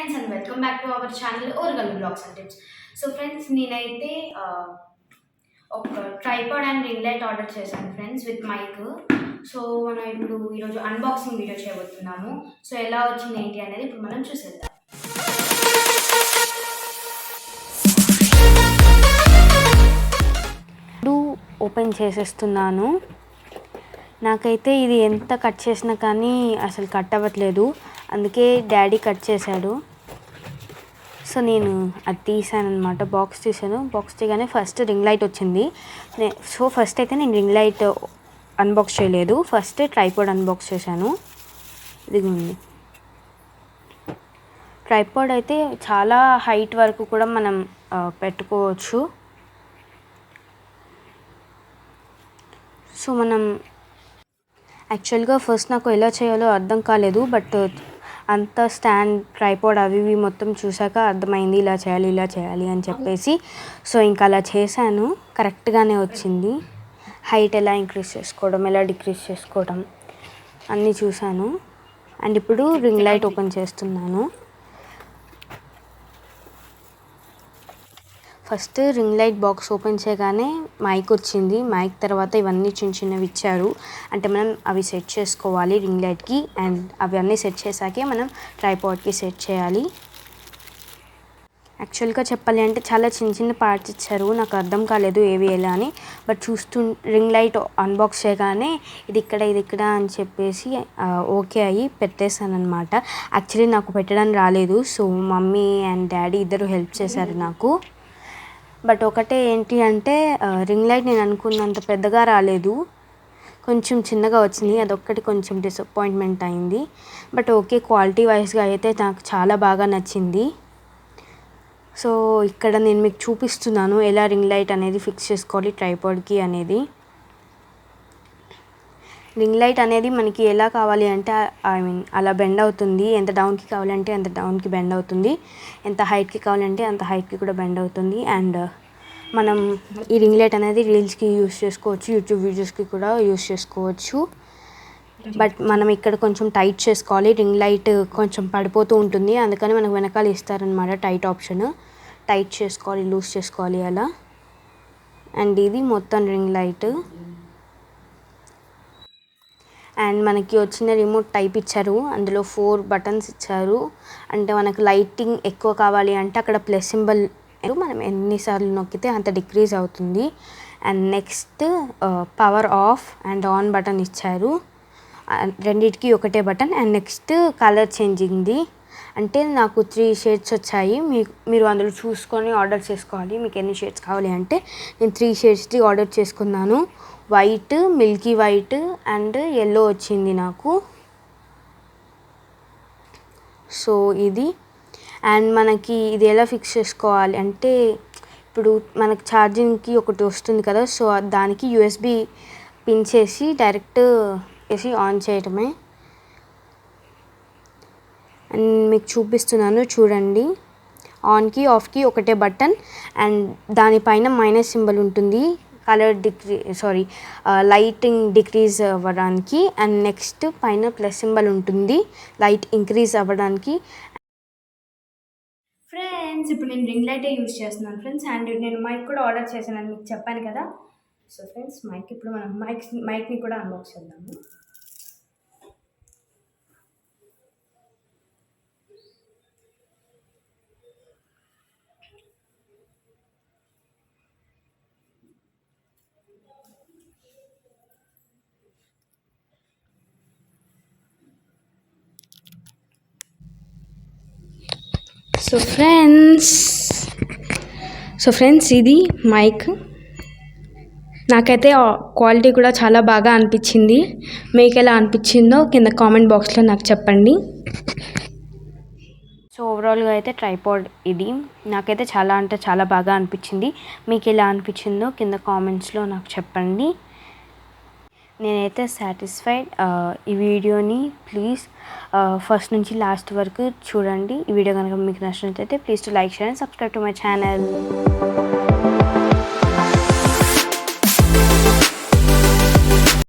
friends and welcome back to our channel Orugallu vlogs and tips. So friends, నేనైతే ఒక tripod and ring light order చేశాను friends with mic. So మనం ఇప్పుడు ఈరోజు unboxing video చేయబోతున్నాము. So ఎలా వచ్చింది ఏంటి అనేది ఇప్పుడు మనం చూసేద్దాం. ఇప్పుడు ఓపెన్ చేసేస్తున్నాను. నాకైతే ఇది ఎంత కట్ చేసినా కానీ అసలు కట్ అవ్వట్లేదు, అందుకే డాడీ కట్ చేశాడు. సో నేను అది తీసాను అనమాట, బాక్స్ తీసాను. బాక్స్ తీయగానే ఫస్ట్ రింగ్ లైట్ వచ్చింది. సో ఫస్ట్ అయితే నేను రింగ్ లైట్ అన్బాక్స్ చేయలేదు, ఫస్ట్ ట్రైపాడ్ అన్బాక్స్ చేశాను. ఇదిగోండి, ట్రైపాడ్ అయితే చాలా హైట్ వరకు కూడా మనం పెట్టుకోవచ్చు. సో మనం యాక్చువల్గా ఫస్ట్ నాకు ఎలా చేయాలో అర్థం కాలేదు, బట్ అంత స్టాండ్ ట్రైపాడ్ అవి ఇవి మొత్తం చూసాక అర్థమైంది ఇలా చేయాలి అని చెప్పేసి. సో ఇంకా అలా చేశాను, కరెక్ట్గానే వచ్చింది. హైట్ ఎలా ఇంక్రీజ్ చేసుకోవడం, ఎలా డిక్రీజ్ చేసుకోవడం అన్నీ చూశాను. అండ్ ఇప్పుడు రింగ్ లైట్ ఓపెన్ చేస్తున్నాను. First ring light box open చేయగానే మైక్ వచ్చింది. మైక్ తర్వాత ఇవన్నీ చిన్న చిన్నవి ఇచ్చారు, అంటే మనం అవి సెట్ చేసుకోవాలి రింగ్ లైట్కి. అండ్ అవన్నీ సెట్ చేసాకే మనం ట్రైపాడ్కి సెట్ చేయాలి. యాక్చువల్గా చెప్పాలి అంటే చాలా చిన్న చిన్న పార్ట్స్ ఇచ్చారు, నాకు అర్థం కాలేదు ఏవి ఎలా అని. బట్ రింగ్ లైట్ అన్బాక్స్ చేయగానే ఇది ఇక్కడ అని చెప్పేసి ఓకే అయ్యి పెట్టేశాను అనమాట. యాక్చువల్లీ నాకు పెట్టడానికి రాలేదు, సో మమ్మీ అండ్ డాడీ ఇద్దరు హెల్ప్ చేశారు నాకు. బట్ ఒకటే ఏంటి అంటే రింగ్ లైట్ నేను అనుకున్నంత పెద్దగా రాలేదు, కొంచెం చిన్నగా వచ్చింది. అదొక్కటి కొంచెం డిసప్పాయింట్మెంట్ అయింది. బట్ ఓకే, క్వాలిటీ వైజ్గా అయితే నాకు చాలా బాగా నచ్చింది. సో ఇక్కడ నేను మీకు చూపిస్తున్నాను ఎలా రింగ్ లైట్ అనేది ఫిక్స్ చేసుకోవాలి ట్రైపాడ్కి అనేది. రింగ్ లైట్ అనేది మనకి ఎలా కావాలి అంటే అలా బెండ్ అవుతుంది. ఎంత డౌన్కి కావాలంటే అంత డౌన్కి బెండ్ అవుతుంది, ఎంత హైట్కి కావాలంటే అంత హైట్కి కూడా బెండ్ అవుతుంది. అండ్ మనం ఈ రింగ్ లైట్ అనేది రీల్స్కి యూస్ చేసుకోవచ్చు, యూట్యూబ్ వీడియోస్కి కూడా యూస్ చేసుకోవచ్చు. బట్ మనం ఇక్కడ కొంచెం టైట్ చేసుకోవాలి, రింగ్ లైట్ కొంచెం పడిపోతూ ఉంటుంది, అందుకని మనకు వెనకాల ఇస్తారనమాట టైట్ ఆప్షన్. టైట్ చేసుకోవాలి, లూజ్ చేసుకోవాలి అలా. అండ్ ఇది మొత్తం రింగ్ లైట్. అండ్ మనకి వచ్చిన రిమోట్ టైప్ ఇచ్చారు, అందులో 4 బటన్స్ ఇచ్చారు. అంటే మనకు లైటింగ్ ఎక్కువ కావాలి అంటే అక్కడ ప్లస్ సింబల్ మనం ఎన్నిసార్లు నొక్కితే అంత డిక్రీజ్ అవుతుంది. And next power of and on button ఇచ్చారు, రెండిటికి ఒకటే బటన్. అండ్ నెక్స్ట్ కలర్ చేంజింగ్ది, అంటే నాకు 3 షేడ్స్ వచ్చాయి. మీరు అందులో చూసుకొని ఆర్డర్ చేసుకోవాలి మీకు ఎన్ని షేడ్స్ కావాలి అంటే. నేను 3 షేడ్స్ది ఆర్డర్ చేసుకున్నాను, white, Milky white and yellow వచ్చింది నాకు. సో ఇది. అండ్ మనకి ఇది ఎలా ఫిక్స్ చేసుకోవాలి అంటే, ఇప్పుడు మనకు ఛార్జింగ్కి ఒకటి వస్తుంది కదా, సో దానికి యూఎస్బి పిన్ చేసి డైరెక్ట్ వేసి ఆన్ చేయడమే. అండ్ మీకు చూపిస్తున్నాను చూడండి, ఆన్కి ఆఫ్కి ఒకటే బటన్. అండ్ దానిపైన మైనస్ సింబల్ ఉంటుంది, కలర్ లైటింగ్ డిక్రీజ్ అవ్వడానికి. అండ్ నెక్స్ట్ పైన ప్లస్ సింబల్ ఉంటుంది, లైట్ ఇంక్రీజ్ అవ్వడానికి. ఫ్రెండ్స్ ఇప్పుడు నేను రింగ్ లైటే యూజ్ చేస్తున్నాను ఫ్రెండ్స్. అండ్ నేను మైక్ కూడా ఆర్డర్ చేశానని మీకు చెప్పాను కదా. సో ఫ్రెండ్స్ ఇప్పుడు మనం మైక్ని కూడా అన్బాక్స్ చేద్దాము. సో ఫ్రెండ్స్ ఇది మైక్. నాకైతే క్వాలిటీ కూడా చాలా బాగా అనిపించింది. మీకు ఎలా అనిపించిందో కింద కామెంట్ బాక్స్లో నాకు చెప్పండి. సో ఓవరాల్గా అయితే ట్రైపాడ్ ఇది నాకైతే చాలా అంటే చాలా బాగా అనిపించింది. మీకు ఎలా అనిపించిందో కింద కామెంట్స్లో నాకు చెప్పండి. నేనైతే సాటిస్ఫైడ్. ఈ వీడియోని ప్లీజ్ ఫస్ట్ నుంచి లాస్ట్ వరకు చూడండి. ఈ వీడియో కనుక మీకు నచ్చినట్లయితే please to like, share and subscribe to my channel.